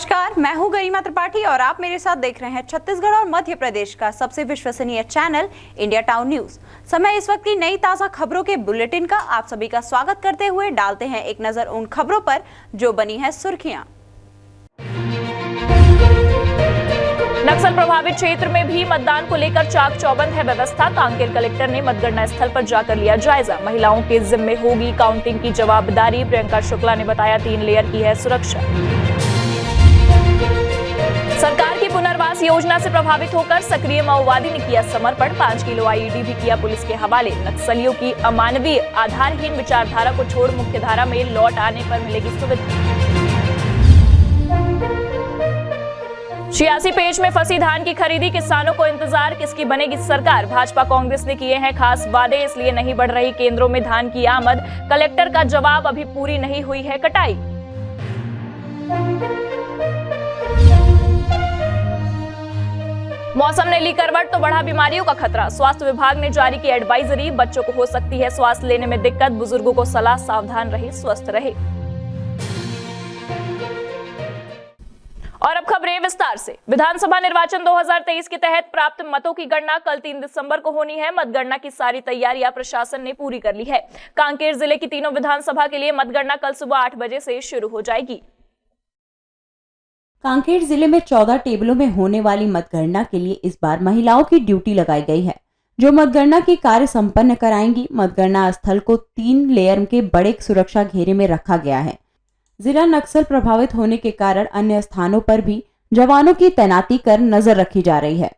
नमस्कार, मैं हूं गरिमा त्रिपाठी और आप मेरे साथ देख रहे हैं छत्तीसगढ़ और मध्य प्रदेश का सबसे विश्वसनीय चैनल इंडिया टाउन न्यूज। समय इस वक्त की नई ताजा खबरों के बुलेटिन का आप सभी का स्वागत करते हुए डालते हैं एक नजर उन खबरों पर जो बनी है सुर्खियां। नक्सल प्रभावित क्षेत्र में भी मतदान को लेकर चाक चौबंद है व्यवस्था। कांकेर कलेक्टर ने मतगणना स्थल पर जाकर लिया जायजा। महिलाओं के जिम्मे होगी काउंटिंग की जवाबदारी। प्रियंका शुक्ला ने बताया 3 लेयर की है सुरक्षा। सरकार की पुनर्वास योजना से प्रभावित होकर सक्रिय माओवादी ने किया समर्पण। 5 किलो आईईडी भी किया पुलिस के हवाले। नक्सलियों की अमानवीय आधारहीन विचारधारा को छोड़ मुख्यधारा में लौट आने पर मिलेगी सुविधा। 86 पेज में फंसी धान की खरीदी, किसानों को इंतजार किसकी बनेगी सरकार। भाजपा कांग्रेस ने किए हैं खास वादे, इसलिए नहीं बढ़ रही केंद्रों में धान की आमद। कलेक्टर का जवाब, अभी पूरी नहीं हुई है कटाई। मौसम ने ली करवट तो बढ़ा बीमारियों का खतरा। स्वास्थ्य विभाग ने जारी की एडवाइजरी, बच्चों को हो सकती है सांस लेने में दिक्कत। बुजुर्गों को सलाह, सावधान रहे, स्वस्थ रहे। और अब खबरें विस्तार से। विधानसभा निर्वाचन 2023 के तहत प्राप्त मतों की गणना कल 3 दिसंबर को होनी है। मतगणना की सारी तैयारियां प्रशासन ने पूरी कर ली है। कांकेर जिले की तीनों विधानसभा के लिए मतगणना कल सुबह 8 बजे से शुरू हो जाएगी। कांकेर जिले में 14 टेबलों में होने वाली मतगणना के लिए इस बार महिलाओं की ड्यूटी लगाई गई है, जो मतगणना की कार्य संपन्न कराएंगी। मतगणना स्थल को 3 लेयर के बड़े सुरक्षा घेरे में रखा गया है। जिला नक्सल प्रभावित होने के कारण अन्य स्थानों पर भी जवानों की तैनाती कर नजर रखी जा रही है।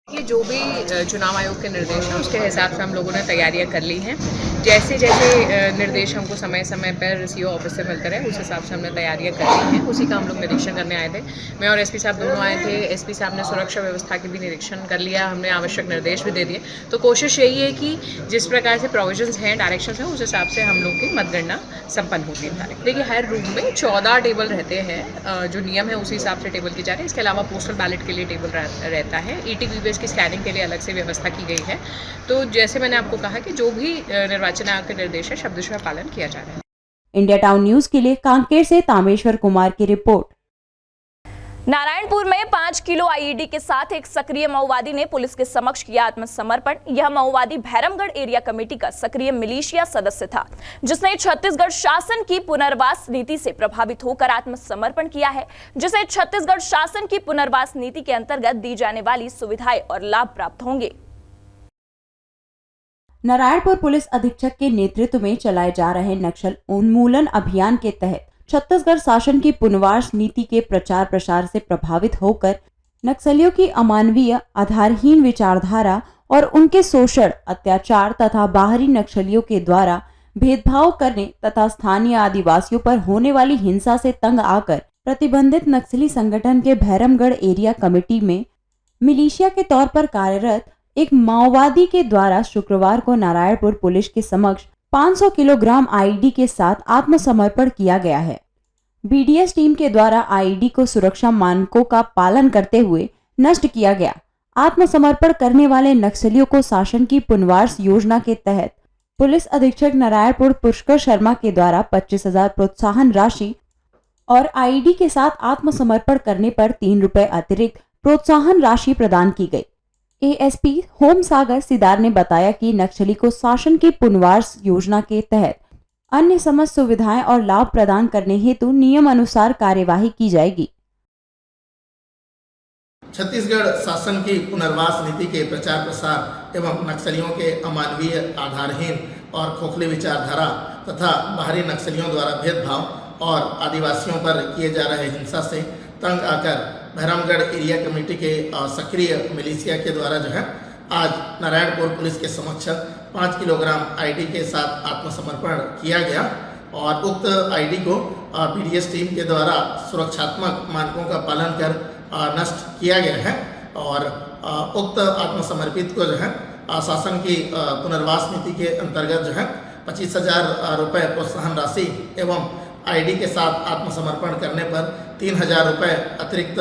ये जो भी चुनाव आयोग के निर्देश हैं उसके हिसाब से हम लोगों ने तैयारियां कर ली हैं। जैसे जैसे निर्देश हमको समय समय पर सीओ ऑफिस से मिलते रहे, उस हिसाब से हमने तैयारियां कर ली हैं। उसी का हम लोग निरीक्षण करने आए थे। मैं और एसपी साहब दोनों आए थे। एसपी साहब ने सुरक्षा व्यवस्था की भी निरीक्षण कर लिया, हमने आवश्यक निर्देश भी दे दिए। तो कोशिश यही है कि जिस प्रकार से प्रोविजंस हैं, डायरेक्शंस हैं, उस हिसाब से हम लोग की मतगणना संपन्न होती है। देखिए, हर रूम में 14 टेबल रहते हैं, जो नियम है उसी हिसाब से टेबल की जा रही है। इसके अलावा पोस्टल बैलेट के लिए टेबल रहता है। ईटीवी की स्कैनिंग के लिए अलग से व्यवस्था की गई है। तो जैसे मैंने आपको कहा कि जो भी निर्वाचन आयोग के निर्देश है शब्दशः पालन किया जा रहा है। इंडिया टाउन न्यूज के लिए कांकेर से तामेश्वर कुमार की रिपोर्ट। नारायणपुर में 5 किलो आईईडी के साथ एक सक्रिय माओवादी ने पुलिस के समक्ष किया आत्मसमर्पण। यह माओवादी भैरमगढ़ एरिया कमेटी का सक्रिय मिलिशिया सदस्य था, जिसने छत्तीसगढ़ शासन की पुनर्वास नीति से प्रभावित होकर आत्मसमर्पण किया है, जिसे छत्तीसगढ़ शासन की पुनर्वास नीति के अंतर्गत दी जाने वाली सुविधाएं और लाभ प्राप्त होंगे। नारायणपुर पुलिस अधीक्षक के नेतृत्व में चलाए जा रहे नक्सल उन्मूलन अभियान के तहत छत्तीसगढ़ शासन की पुनर्वास नीति के प्रचार प्रसार से प्रभावित होकर नक्सलियों की अमानवीय आधारहीन विचारधारा और उनके शोषण, अत्याचार तथा बाहरी नक्सलियों के द्वारा भेदभाव करने तथा स्थानीय आदिवासियों पर होने वाली हिंसा से तंग आकर प्रतिबंधित नक्सली संगठन के भैरमगढ़ एरिया कमेटी में मिलिशिया के तौर पर कार्यरत एक माओवादी के द्वारा शुक्रवार को नारायणपुर पुलिस के समक्ष 500 किलोग्राम आईईडी के साथ आत्मसमर्पण किया गया है। बीडीएस टीम के द्वारा आईईडी को सुरक्षा मानकों का पालन करते हुए नष्ट किया गया। आत्मसमर्पण करने वाले नक्सलियों को शासन की पुनर्वास योजना के तहत पुलिस अधीक्षक नारायणपुर पुष्कर शर्मा के द्वारा 25,000 प्रोत्साहन राशि और आईईडी के साथ आत्मसमर्पण करने पर 3 रुपए अतिरिक्त प्रोत्साहन राशि प्रदान की गई। एएसपी होम सागर सिदार ने बताया कि नक्सली को शासन की पुनर्वास योजना के तहत अन्य समस्त सुविधाएं और लाभ प्रदान करने हेतु नियम अनुसार कार्यवाही की जाएगी। छत्तीसगढ़ शासन की पुनर्वास नीति के प्रचार प्रसार एवं नक्सलियों के अमानवीय, आधारहीन और खोखले विचारधारा तथा बाहरी नक्सलियों द्वारा भेदभाव और आदिवासियों पर किए जा रहे हिंसा से तंग आकर भैरमगढ़ एरिया कमेटी के सक्रिय मिलिशिया के द्वारा जो है आज नारायणपुर पुलिस के समक्ष 5 किलोग्राम आईडी के साथ आत्मसमर्पण किया गया और उक्त आईडी को बीडीएस टीम के द्वारा सुरक्षात्मक मानकों का पालन कर नष्ट किया गया है और उक्त आत्मसमर्पित को जो है शासन की पुनर्वास नीति के अंतर्गत जो है 25,000 रुपये प्रोत्साहन राशि एवं आईडी के साथ आत्मसमर्पण करने पर 3,000 रुपये अतिरिक्त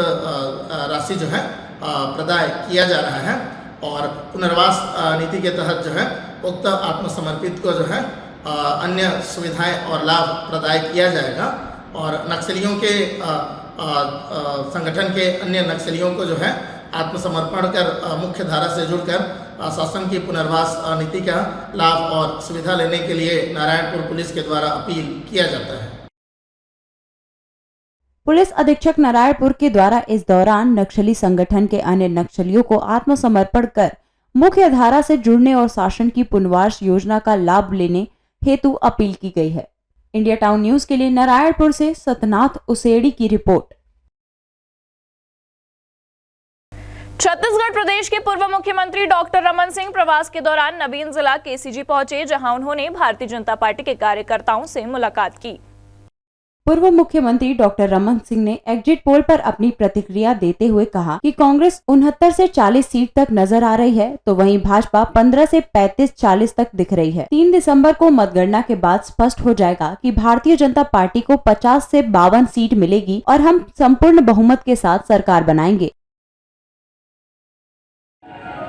राशि जो है प्रदान किया जा रहा है और पुनर्वास नीति के तहत जो है उक्त आत्मसमर्पित को जो है अन्य सुविधाएं और लाभ प्रदान किया जाएगा और नक्सलियों के संगठन के अन्य नक्सलियों को जो है आत्मसमर्पण कर मुख्य धारा से जुड़कर शासन की पुनर्वास नीति का लाभ और सुविधा लेने के लिए नारायणपुर पुलिस के द्वारा अपील किया जाता है। पुलिस अधीक्षक नारायणपुर के द्वारा इस दौरान नक्सली संगठन के अन्य नक्सलियों को आत्मसमर्पण कर मुख्य धारा से जुड़ने और शासन की पुनर्वास योजना का लाभ लेने हेतु अपील की गई है। इंडिया टाउन न्यूज के लिए नारायणपुर से सतनाथ उसेड़ी की रिपोर्ट। छत्तीसगढ़ प्रदेश के पूर्व मुख्यमंत्री डॉक्टर रमन सिंह प्रवास के दौरान नवीन जिला केसीजी पहुंचे, जहां उन्होंने भारतीय जनता पार्टी के कार्यकर्ताओं से मुलाकात की। पूर्व मुख्यमंत्री डॉक्टर रमन सिंह ने एग्जिट पोल पर अपनी प्रतिक्रिया देते हुए कहा कि कांग्रेस 69 से 40 सीट तक नजर आ रही है, तो वहीं भाजपा 15 से 35-40 तक दिख रही है। 3 दिसंबर को मतगणना के बाद स्पष्ट हो जाएगा कि भारतीय जनता पार्टी को 50 से 52 सीट मिलेगी और हम संपूर्ण बहुमत के साथ सरकार बनाएंगे।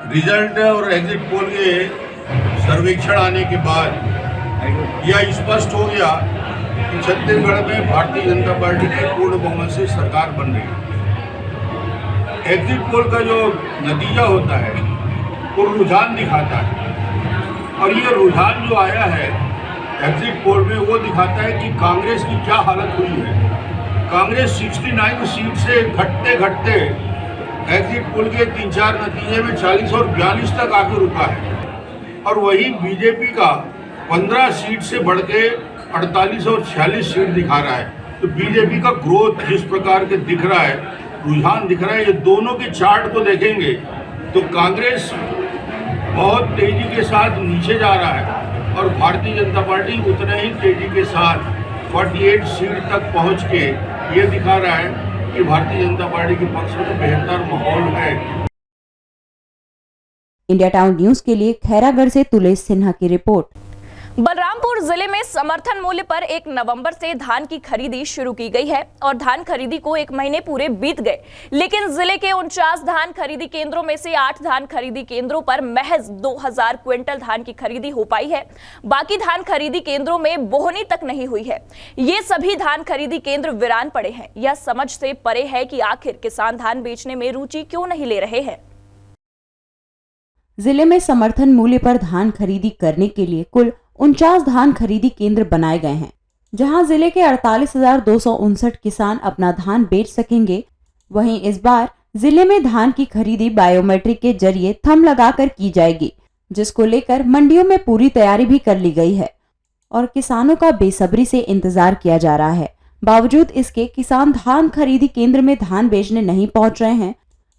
रिजल्ट और एग्जिट पोल के सर्वेक्षण आने के बाद यह स्पष्ट हो गया कि छत्तीसगढ़ में भारतीय जनता पार्टी की पूर्ण बहुमत से सरकार बन रही है। एग्जिट पोल का जो नतीजा होता है वो रुझान दिखाता है, और ये रुझान जो आया है एग्जिट पोल में वो दिखाता है कि कांग्रेस की क्या हालत हुई है। कांग्रेस 69 सीट से घटते घटते एग्जिट पोल के 3-4 नतीजे में 40 और 42 तक आके रुका है, और वही बीजेपी का 15 सीट से बढ़ के 48 और 46 सीट दिखा रहा है। तो बीजेपी का ग्रोथ जिस प्रकार के दिख रहा है, रुझान दिख रहा है, ये दोनों के चार्ट को देखेंगे तो कांग्रेस बहुत तेजी के साथ नीचे जा रहा है और भारतीय जनता पार्टी उतने ही तेजी के साथ 48 सीट तक पहुंच के ये दिखा रहा है कि भारतीय जनता पार्टी के पक्ष में बेहतर माहौल है। इंडिया टाउन न्यूज के लिए खैरागढ़ से तुलेश सिन्हा की रिपोर्ट। बलरामपुर जिले में समर्थन मूल्य पर 1 नवंबर से धान की खरीदी शुरू की गई है और धान खरीदी को 1 महीने पूरे बीत गए, लेकिन जिले के 49 धान खरीदी केंद्रों में से 8 धान खरीदी केंद्रों पर महज 2000 क्विंटल धान की खरीदी हो पाई है। बाकी धान खरीदी केंद्रों में बोहनी तक नहीं हुई है। ये सभी धान खरीदी केंद्र वीरान पड़े हैं। यह समझ से परे है कि आखिर किसान धान बेचने में रुचि क्यों नहीं ले रहे हैं। जिले में समर्थन मूल्य पर धान खरीदी करने के लिए कुल 49 धान खरीदी केंद्र बनाए गए हैं, जहां जिले के 48,259 किसान अपना धान बेच सकेंगे। वहीं इस बार जिले में धान की खरीदी बायोमेट्रिक के जरिए थंब लगाकर की जाएगी, जिसको लेकर मंडियों में पूरी तैयारी भी कर ली गई है और किसानों का बेसब्री से इंतजार किया जा रहा है। बावजूद इसके किसान धान खरीदी केंद्र में धान बेचने नहीं पहुंच रहे हैं।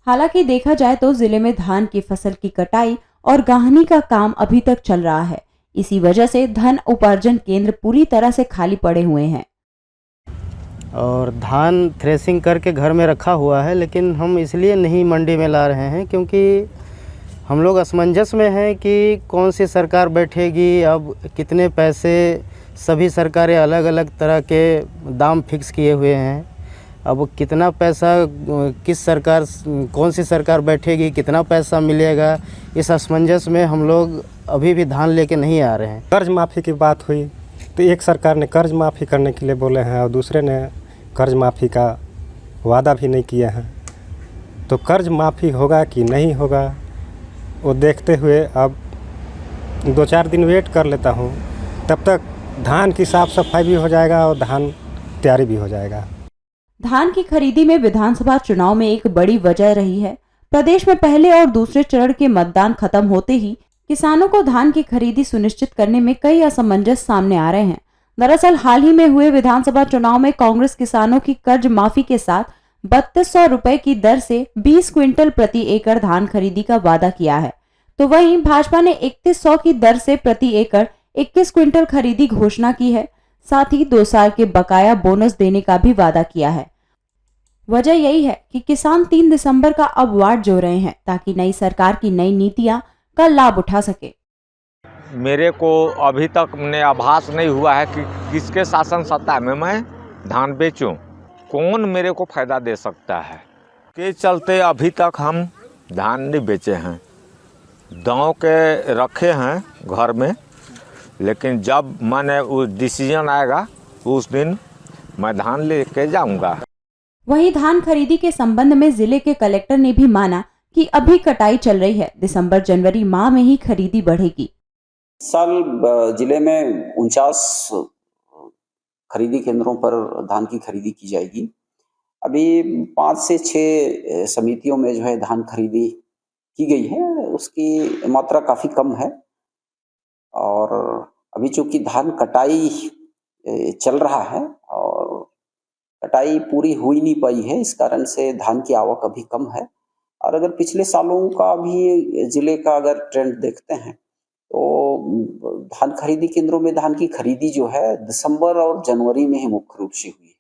हालांकि देखा जाए तो जिले में धान की फसल की कटाई और गाहनी का काम अभी तक चल रहा है। इसी वजह से धन उपार्जन केंद्र पूरी तरह से खाली पड़े हुए हैं और धान थ्रेसिंग करके घर में रखा हुआ है, लेकिन हम इसलिए नहीं मंडी में ला रहे हैं क्योंकि हम लोग असमंजस में हैं कि कौन सी सरकार बैठेगी, अब कितने पैसे। सभी सरकारें अलग अलग तरह के दाम फिक्स किए हुए हैं। अब कितना पैसा किस सरकार, कौन सी सरकार बैठेगी, कितना पैसा मिलेगा, इस असमंजस में हम लोग अभी भी धान लेके नहीं आ रहे हैं। कर्ज माफ़ी की बात हुई तो एक सरकार ने कर्ज माफ़ी करने के लिए बोले हैं और दूसरे ने कर्ज माफ़ी का वादा भी नहीं किया है। तो कर्ज माफ़ी होगा कि नहीं होगा वो देखते हुए अब 2-4 दिन वेट कर लेता हूँ, तब तक धान की साफ़ सफाई भी हो जाएगा और धान तैयारी भी हो जाएगा। धान की खरीदी में विधानसभा चुनाव में एक बड़ी वजह रही है। प्रदेश में पहले और दूसरे चरण के मतदान खत्म होते ही किसानों को धान की खरीदी सुनिश्चित करने में कई असमंजस सामने आ रहे हैं। दरअसल हाल ही में हुए विधानसभा चुनाव में कांग्रेस किसानों की कर्ज माफी के साथ 3200 रुपए की दर से 20 क्विंटल प्रति एकड़ धान खरीदी का वादा किया है, तो वहीं भाजपा ने 3100 की दर से प्रति एकड़ 21 क्विंटल खरीदी घोषणा की है। साथ ही 2 साल के बकाया बोनस देने का भी वादा किया है। वजह यही है कि किसान 3 दिसंबर का अब वाट जो रहे हैं ताकि नई सरकार की नई नीतियां का लाभ उठा सके। मेरे को अभी तक ने आभास नहीं हुआ है कि किसके शासन सत्ता में मैं धान बेचूं, कौन मेरे को फायदा दे सकता है। के चलते अभी तक हम धान नहीं बेचे हैं, दांव के रखे हैं घर में, लेकिन जब मैंने वो डिसीजन आएगा उस दिन मैं धान लेके जाऊंगा। वहीं धान खरीदी के संबंध में जिले के कलेक्टर ने भी माना कि अभी कटाई चल रही है, दिसंबर जनवरी माह में ही खरीदी बढ़ेगी। इस साल जिले में 49 खरीदी केंद्रों पर धान की खरीदी की जाएगी। अभी 5 से 6 समितियों में जो है धान खरीदी की गई है, उसकी मात्रा काफी कम है। और अभी चूंकि धान कटाई चल रहा है और कटाई पूरी हो ही नहीं पाई है, इस कारण से धान की आवक अभी कम है। और अगर पिछले सालों का भी जिले का अगर ट्रेंड देखते हैं तो धान खरीदी केंद्रों में धान की खरीदी जो है दिसंबर और जनवरी में ही मुख्य रूप से हुई है।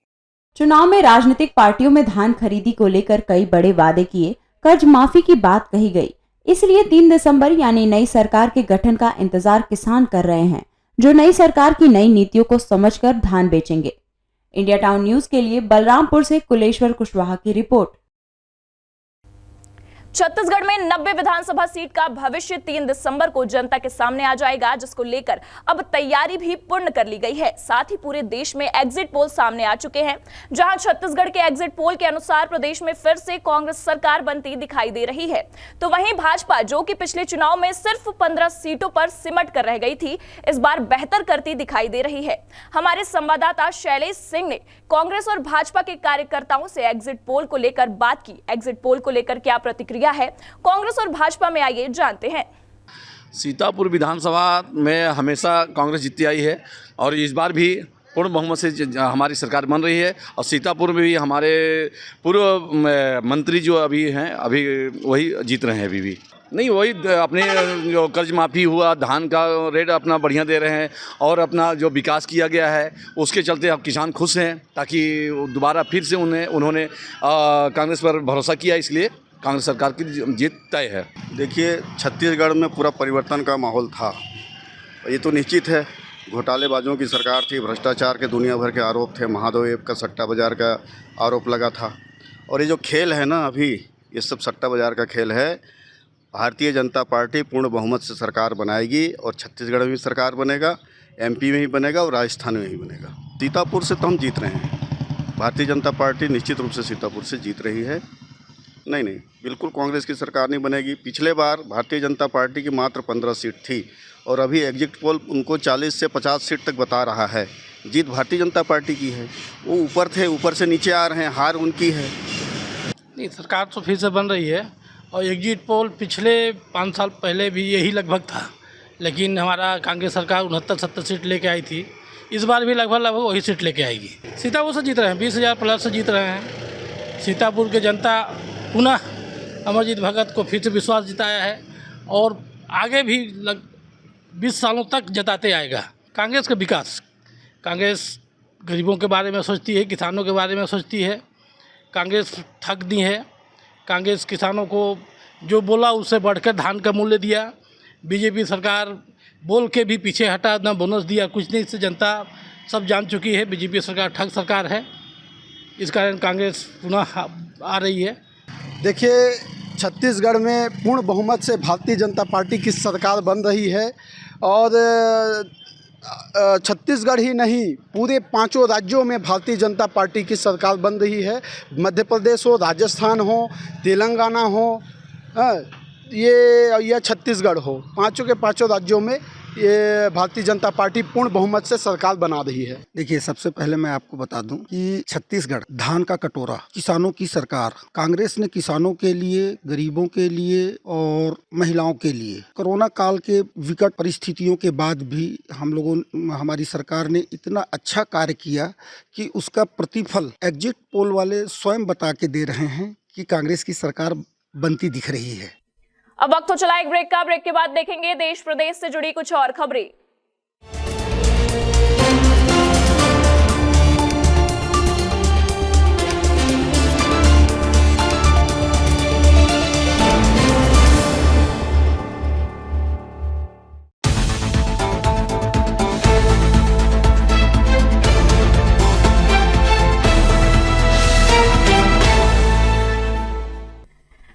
चुनाव में राजनीतिक पार्टियों में धान खरीदी को लेकर कई बड़े वादे किए, कर्ज माफी की बात कही गई। इसलिए 3 दिसंबर यानी नई सरकार के गठन का इंतजार किसान कर रहे हैं, जो नई सरकार की नई नीतियों को समझकर धान बेचेंगे। इंडिया टाउन न्यूज के लिए बलरामपुर से कुलेश्वर कुशवाहा की रिपोर्ट। छत्तीसगढ़ में 90 विधानसभा सीट का भविष्य 3 दिसंबर को जनता के सामने आ जाएगा, जिसको लेकर अब तैयारी भी पूर्ण कर ली गई है। साथ ही पूरे देश में एग्जिट पोल सामने आ चुके हैं, जहां छत्तीसगढ़ के एग्जिट पोल के अनुसार प्रदेश में फिर से कांग्रेस सरकार बनती दिखाई दे रही है। तो वहीं भाजपा, जो कि पिछले चुनाव में सिर्फ 15 सीटों पर सिमट कर रह गई थी, इस बार बेहतर करती दिखाई दे रही है। हमारे संवाददाता शैलेश सिंह ने कांग्रेस और भाजपा के कार्यकर्ताओं से एग्जिट पोल को लेकर बात की। एग्जिट पोल को लेकर क्या प्रतिक्रिया है कांग्रेस और भाजपा में, आइए जानते हैं। सीतापुर विधानसभा में हमेशा कांग्रेस जीतती आई है और इस बार भी पूर्ण बहुमत से हमारी सरकार बन रही है। और सीतापुर में भी हमारे पूर्व मंत्री जो अभी हैं, अभी वही जीत रहे हैं। अभी भी नहीं, वही अपने जो कर्ज माफ़ी हुआ, धान का रेट अपना बढ़िया दे रहे हैं और अपना जो विकास किया गया है उसके चलते अब किसान खुश हैं, ताकि दोबारा फिर से उन्होंने कांग्रेस पर भरोसा किया, इसलिए कांग्रेस सरकार की जीत तय है। देखिए, छत्तीसगढ़ में पूरा परिवर्तन का माहौल था, ये तो निश्चित है। घोटालेबाजों की सरकार थी, भ्रष्टाचार के दुनिया भर के आरोप थे, महादेव ऐप का सट्टा बाज़ार का आरोप लगा था। और ये जो खेल है ना, अभी ये सब सट्टा बाज़ार का खेल है। भारतीय जनता पार्टी पूर्ण बहुमत से सरकार बनाएगी और छत्तीसगढ़ में भी सरकार बनेगा, MP में ही बनेगा और राजस्थान में ही बनेगा। सीतापुर से तो हम जीत रहे हैं, भारतीय जनता पार्टी निश्चित रूप से सीतापुर से जीत रही है। नहीं, बिल्कुल कांग्रेस की सरकार नहीं बनेगी। पिछले बार भारतीय जनता पार्टी की मात्र 15 सीट थी और अभी एग्जिट पोल उनको 40 से 50 सीट तक बता रहा है। जीत भारतीय जनता पार्टी की है। वो ऊपर थे, ऊपर से नीचे आ रहे हैं, हार उनकी है। नहीं, सरकार तो फिर से बन रही है और एग्जिट पोल पिछले 5 साल पहले भी यही लगभग था, लेकिन हमारा कांग्रेस सरकार 69-70 सीट लेके आई थी। इस बार भी लगभग वही सीट लेके आएगी। सीतापुर से जीत रहे हैं, 20,000 प्लस से जीत रहे हैं। सीतापुर के जनता पुनः अमरजीत भगत को फिर से विश्वास जिताया है और आगे भी 20 सालों तक जताते आएगा। कांग्रेस का विकास, कांग्रेस गरीबों के बारे में सोचती है, किसानों के बारे में सोचती है। कांग्रेस ठग दी है। कांग्रेस किसानों को जो बोला उससे बढ़कर धान का मूल्य दिया। बीजेपी सरकार बोल के भी पीछे हटा, ना बोनस दिया, कुछ नहीं। इससे जनता सब जान चुकी है बीजेपी सरकार ठग सरकार है। इस कारण कांग्रेस पुनः आ रही है। देखिए, छत्तीसगढ़ में पूर्ण बहुमत से भारतीय जनता पार्टी की सरकार बन रही है और छत्तीसगढ़ ही नहीं, पूरे 5 राज्यों में भारतीय जनता पार्टी की सरकार बन रही है। मध्य प्रदेश हो, राजस्थान हो, तेलंगाना हो, ये या छत्तीसगढ़ हो, 5 के 5 राज्यों में ये भारतीय जनता पार्टी पूर्ण बहुमत से सरकार बना रही है। देखिए, सबसे पहले मैं आपको बता दूं कि छत्तीसगढ़ धान का कटोरा, किसानों की सरकार। कांग्रेस ने किसानों के लिए, गरीबों के लिए और महिलाओं के लिए कोरोना काल के विकट परिस्थितियों के बाद भी हमारी सरकार ने इतना अच्छा कार्य किया कि उसका प्रतिफल एग्जिट पोल वाले स्वयं बता के दे रहे हैं कि कांग्रेस की सरकार बनती दिख रही है। अब वक्त हो चला एक ब्रेक का। ब्रेक के बाद देखेंगे देश प्रदेश से जुड़ी कुछ और खबरें।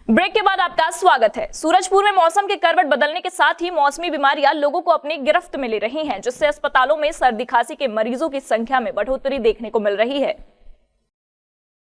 ब्रेक के बाद आपका स्वागत है। सूरजपुर में मौसम के करवट बदलने के साथ ही मौसमी बीमारियां लोगों को अपनी गिरफ्त में ले रही हैं, जिससे अस्पतालों में सर्दी खांसी के मरीजों की संख्या में बढ़ोतरी देखने को मिल रही है।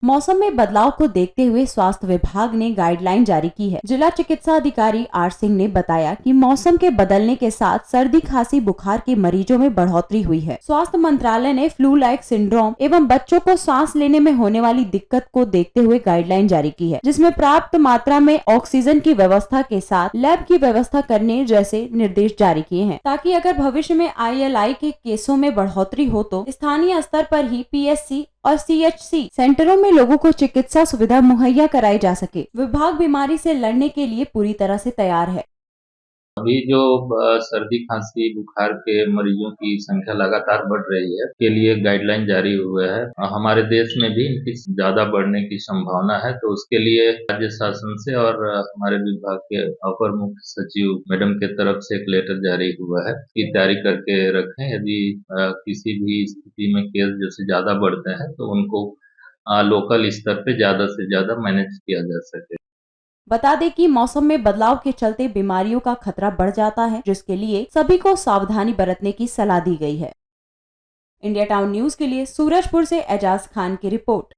मौसम में बदलाव को देखते हुए स्वास्थ्य विभाग ने गाइडलाइन जारी की है। जिला चिकित्सा अधिकारी आर सिंह ने बताया कि मौसम के बदलने के साथ सर्दी, खांसी, बुखार के मरीजों में बढ़ोतरी हुई है। स्वास्थ्य मंत्रालय ने फ्लू लाइक सिंड्रोम एवं बच्चों को सांस लेने में होने वाली दिक्कत को देखते हुए गाइडलाइन जारी की है, जिसमें पर्याप्त मात्रा में ऑक्सीजन की व्यवस्था के साथ लैब की व्यवस्था करने जैसे निर्देश जारी किए हैं, ताकि अगर भविष्य में ILI के केसों में बढ़ोतरी हो तो स्थानीय स्तर पर ही PSC और CHC सेंटरों में लोगों को चिकित्सा सुविधा मुहैया कराई जा सके। विभाग बीमारी से लड़ने के लिए पूरी तरह से तैयार है। अभी जो सर्दी, खांसी, बुखार के मरीजों की संख्या लगातार बढ़ रही है, के लिए गाइडलाइन जारी हुए है। हमारे देश में भी इनकी ज्यादा बढ़ने की संभावना है, तो उसके लिए राज्य शासन से और हमारे विभाग के अपर मुख्य सचिव मैडम के तरफ से एक लेटर जारी हुआ है कि तैयारी करके रखें। यदि किसी भी स्थिति में केस जैसे ज्यादा बढ़ते हैं तो उनको लोकल स्तर पे ज्यादा से ज्यादा मैनेज किया जा सके। बता दें कि मौसम में बदलाव के चलते बीमारियों का खतरा बढ़ जाता है, जिसके लिए सभी को सावधानी बरतने की सलाह दी गई है। इंडिया टाउन न्यूज के लिए सूरजपुर से एजाज खान की रिपोर्ट।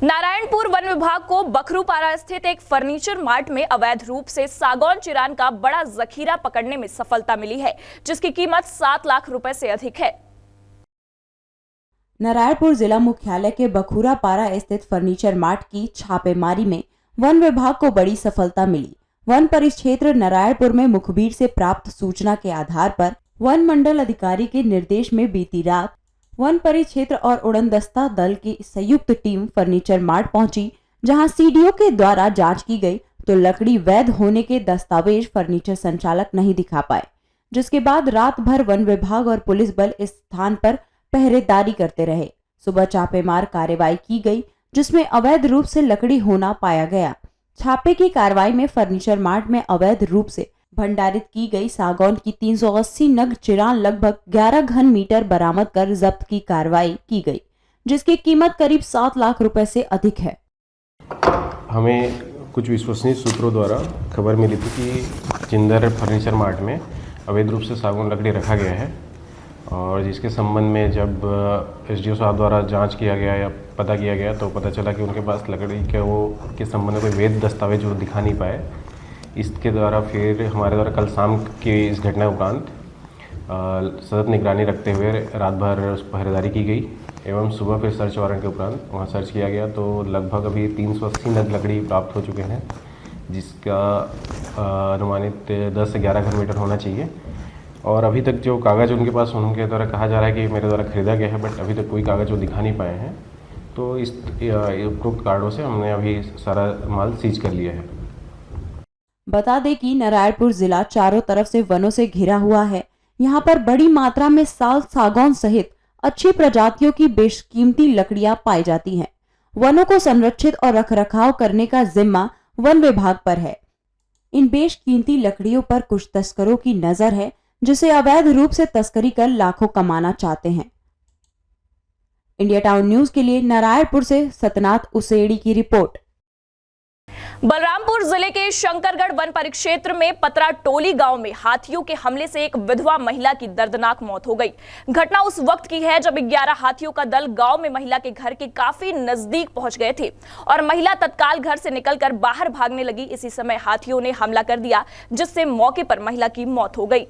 नारायणपुर वन विभाग को बखरूपारा स्थित एक फर्नीचर मार्ट में अवैध रूप से सागौन चिरान का बड़ा जखीरा पकड़ने में सफलता मिली है, जिसकी कीमत 7 लाख रुपए से अधिक है। नारायणपुर जिला मुख्यालय के बखूरापारा स्थित फर्नीचर मार्ट की छापेमारी में वन विभाग को बड़ी सफलता मिली। वन परिक्षेत्र नारायणपुर में मुखबिर से प्राप्त सूचना के आधार पर वन मंडल अधिकारी के निर्देश में बीती रात वन परिक्षेत्र और उड़नदस्ता दल की संयुक्त टीम फर्नीचर मार्ट पहुंची, जहां CDO के द्वारा जांच की गई तो लकड़ी वैध होने के दस्तावेज फर्नीचर संचालक नहीं दिखा पाए, जिसके बाद रात भर वन विभाग और पुलिस बल इस स्थान पर पहरेदारी करते रहे। सुबह छापेमार कार्रवाई की गई, जिसमें अवैध रूप से लकड़ी होना पाया गया। छापे की कार्रवाई में फर्नीचर मार्ट में अवैध रूप से भंडारित की गई सागौन की 380 नग चिरान लगभग 11 घन मीटर बरामद कर जब्त की कार्रवाई की गई, जिसकी कीमत करीब 7 लाख रुपए से अधिक है। हमें कुछ विश्वसनीय सूत्रों द्वारा खबर मिली थी कि जिंदर फर्नीचर मार्ट में अवैध रूप से सागौन लकड़ी रखा गया है, और जिसके संबंध में जब SDO साहब द्वारा जांच किया गया या पता किया गया तो पता चला कि उनके पास लकड़ी के संबंध में कोई वैध दस्तावेज वो दिखा नहीं पाए। इसके द्वारा फिर हमारे द्वारा कल शाम की इस घटना उपरांत सतत निगरानी रखते हुए रात भर पहरेदारी की गई एवं सुबह फिर सर्च वारंट के उपरांत वहाँ सर्च किया गया तो लगभग अभी 380 नग लकड़ी प्राप्त हो चुके हैं, जिसका अनुमानित 10 से 11 घन मीटर होना चाहिए। और अभी तक जो कागज़ उनके पास उनके द्वारा कहा जा रहा है कि मेरे द्वारा खरीदा गया है, बट अभी तक कोई कागज़ वो दिखा नहीं पाए हैं। तो इस उपरोक्त कार्डों से हमने अभी सारा माल सीज कर लिया है। बता दें कि नारायणपुर जिला चारों तरफ से वनों से घिरा हुआ है। यहाँ पर बड़ी मात्रा में साल, सागौन सहित अच्छी प्रजातियों की बेशकीमती लकड़ियां पाई जाती हैं। वनों को संरक्षित और रखरखाव करने का जिम्मा वन विभाग पर है। इन बेशकीमती लकड़ियों पर कुछ तस्करों की नजर है, जिसे अवैध रूप से तस्करी कर लाखों कमाना चाहते हैं। इंडिया टाउन न्यूज के लिए नारायणपुर से सतनाथ उसेड़ी की रिपोर्ट। बलरामपुर जिले के शंकरगढ़ वन परिक्षेत्र में पतरा टोली गांव में हाथियों के हमले से एक विधवा महिला की दर्दनाक मौत हो गई। घटना उस वक्त की है जब 11 हाथियों का दल गांव में महिला के घर के काफी नजदीक पहुंच गए थे और महिला तत्काल घर से निकलकर बाहर भागने लगी। इसी समय हाथियों ने हमला कर दिया, जिससे मौके पर महिला की मौत हो गई।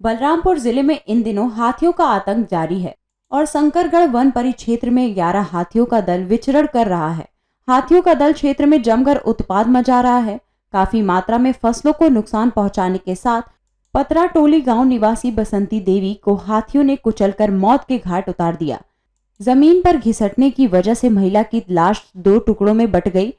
बलरामपुर जिले में इन दिनों हाथियों का आतंक जारी है और शंकरगढ़ वन परिक्षेत्र में 11 हाथियों का दल विचरण कर रहा है। हाथियों का दल क्षेत्र में जमकर उत्पात मचा रहा है। काफी मात्रा में फसलों को नुकसान पहुंचाने के साथ पतरा टोली गांव निवासी बसंती देवी को हाथियों ने कुचलकर मौत के घाट उतार दिया। जमीन पर घिसटने की वजह से महिला की लाश 2 टुकड़ों में बट गई।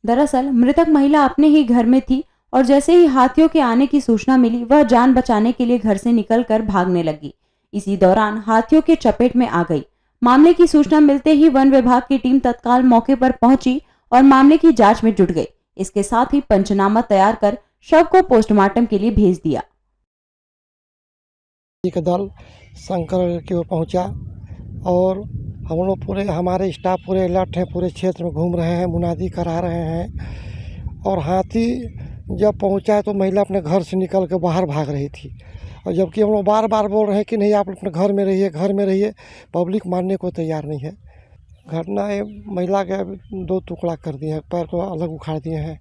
दरअसल मृतक महिला अपने ही घर में थी और जैसे ही हाथियों के आने की सूचना मिली, वह जान बचाने के लिए घर से निकलकर भागने लगी। इसी दौरान हाथियों के चपेट में आ गई। मामले की सूचना मिलते ही वन विभाग की टीम तत्काल मौके पर पहुंची और मामले की जांच में जुट गई। इसके साथ ही पंचनामा तैयार कर शव को पोस्टमार्टम के लिए भेज दिया। एक दल शंकर की ओर पहुंचा और हम लोग पूरे हमारे स्टाफ पूरे अलर्ट हैं, पूरे क्षेत्र में घूम रहे हैं, मुनादी करा रहे हैं। और हाथी जब पहुंचा तो महिला अपने घर से निकल के बाहर भाग रही थी और जबकि हम लोग बार बार बोल रहे हैं कि नहीं आप अपने घर में रहिए, घर में रहिए, पब्लिक मानने को तैयार नहीं है। घटना है, महिला के 2 टुकड़ा कर दिए हैं, पैर को अलग उखाड़ दिए हैं।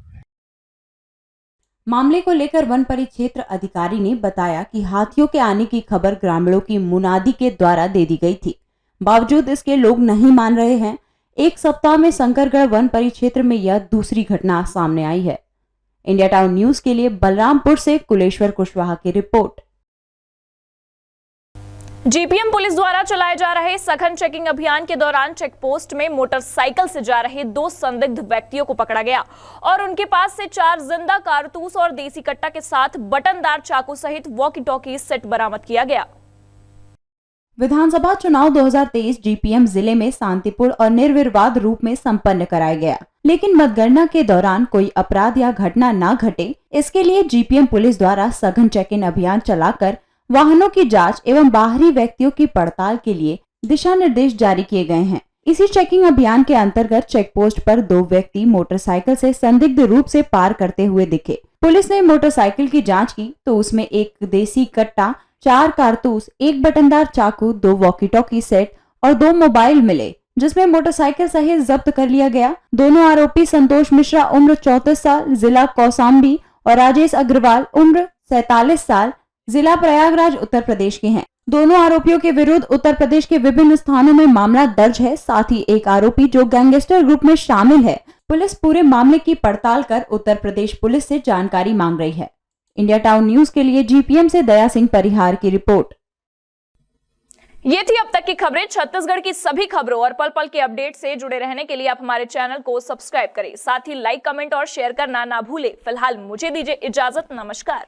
मामले को लेकर वन परिक्षेत्र अधिकारी ने बताया कि हाथियों के आने की खबर ग्रामीणों की मुनादी के द्वारा दे दी गई थी। बावजूद इसके लोग नहीं मान रहे हैं। एक सप्ताह में शंकरगढ़ वन परिक्षेत्र में यह दूसरी घटना सामने आई है। इंडिया टाउन न्यूज के लिए बलरामपुर से कुलेश्वर कुशवाहा की रिपोर्ट। जीपीएम पुलिस द्वारा चलाए जा रहे सघन चेकिंग अभियान के दौरान चेक पोस्ट में मोटरसाइकिल से जा रहे 2 संदिग्ध व्यक्तियों को पकड़ा गया और उनके पास से 4 जिंदा कारतूस और देसी कट्टा के साथ बटनदार चाकू सहित वॉकी टॉकी सेट बरामद किया गया। विधानसभा चुनाव 2023 जीपीएम जिले में शांतिपूर्ण और निर्विवाद रूप में संपन्न कराया गया, लेकिन मतगणना के दौरान कोई अपराध या घटना न घटे, इसके लिए जीपीएम पुलिस द्वारा सघन चेकिंग अभियान चलाकर वाहनों की जांच एवं बाहरी व्यक्तियों की पड़ताल के लिए दिशा निर्देश जारी किए गए हैं। इसी चेकिंग अभियान के अंतर्गत चेक पोस्ट पर 2 व्यक्ति मोटरसाइकिल से संदिग्ध रूप से पार करते हुए दिखे। पुलिस ने मोटरसाइकिल की जांच की तो उसमें 1 देसी कट्टा, 4 कारतूस, 1 बटनदार चाकू, 2 वॉकी टॉकी सेट और 2 मोबाइल मिले, जिसमें मोटरसाइकिल सहित जब्त कर लिया गया। दोनों आरोपी संतोष मिश्रा उम्र 34 साल जिला कौशाम्बी और राजेश अग्रवाल उम्र 47 साल जिला प्रयागराज उत्तर प्रदेश के हैं। दोनों आरोपियों के विरुद्ध उत्तर प्रदेश के विभिन्न स्थानों में मामला दर्ज है। साथ ही एक आरोपी जो गैंगस्टर ग्रुप में शामिल है। पुलिस पूरे मामले की पड़ताल कर उत्तर प्रदेश पुलिस से जानकारी मांग रही है। इंडिया टाउन न्यूज के लिए जीपीएम से दया सिंह परिहार की रिपोर्ट। ये थी अब तक की खबरें। छत्तीसगढ़ की सभी खबरों और पल पल के अपडेट से जुड़े रहने के लिए आप हमारे चैनल को सब्सक्राइब करें। साथ ही लाइक, कमेंट और शेयर करना ना भूलें। फिलहाल मुझे दीजिए इजाजत। नमस्कार।